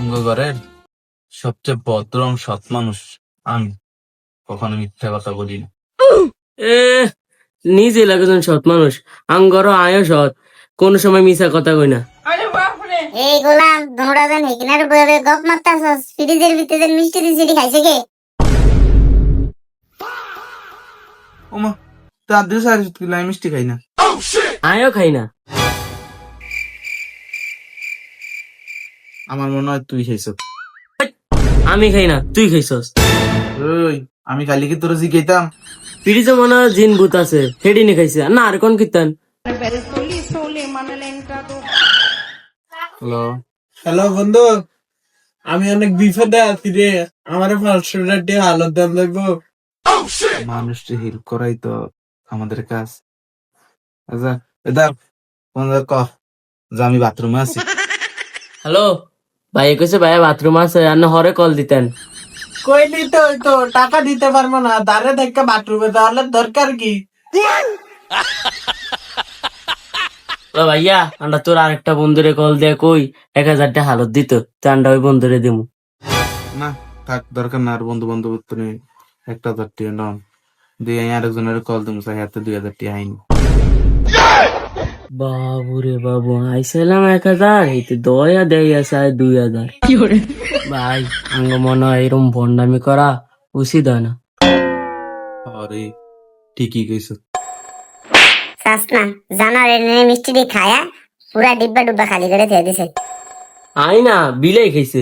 আমগো ঘরের সবচেয়ে ভদ্র এবং সৎ মানুষ আমি। কখনো মিথ্যা কথা বলি না। এ নিজে লাগেছেন সৎ মানুষ, আঙ্গর আয়ো সৎ, কোন সময় মিছা কথা কই না। এই গোলাম তোমরা জানি কিনারে বয়ে গপ মারতাছস, ফ্রিজের ভিতরে মিষ্টি দিছিলি খাইছে কে? ওমা, তার দিয়ে সারি কিলো আমি মিষ্টি খাই না। আয়ো খাই না। আমার মনে হয় তুই খাইছ। আমি খাই না, তুই খাইছস। ওই, আমি কালি কি তোর জিগাইতাম? ফ্রিজে মনে হয় জিন ভূত আছে, হেডি নি খাইছে না আর কোন কীর্তন। হ্যালো, হ্যালো বন্ধু, আমি অনেক বিপদে আছি রে। আমার 500 হালত দাম লাগবো। মানুষকে হেল্প করাই তো আমাদের কাজ। আচ্ছা, এটা ফোন ক যে আমি বাথরুমে আছি। হ্যালো, ভাই কইছে ভাই বাথরুম আছে, আর না হরে কল দিতেন। কই দিতে হইতো, টাকা দিতে পারবো না, দাঁড়ে দেখে বাথরুমে তাহলে দরকার কি? ও ভাইয়া, আমরা তোর আরেকটা বন্ধুরে কল দিয়ে কই 1000 টাকা হালত দিত, চান্ডা ওই বন্ধুরে দিমু। না থাক, দরকার না। আর বন্ধু বান্ধব তুমি 1000 টাকা নন দিয়ে আমি আরেকজনের কল দিমু, চাই হাতে 2000 টাকা আইনি। বাবু রে বাবু, আইসালাম 1000, এইতে দয়া দেয় আছে 2000। ভাই আঙ্গ মনে হয় এরম ভন্ডামি করা উচিত হয় না। আরে ঠিকই কইছ। চাস না জানার এনে মিষ্টি দিয়ে খায়া পুরা ডিব্বা ডুব্বা খালি করে দিয়ে দিছে। আই না, বিলাই খাইছে।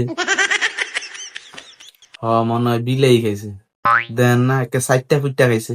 হ, মনে হয় বিলেই খাইছে। দেন না, একটা 60টা ফুটটা খাইছে।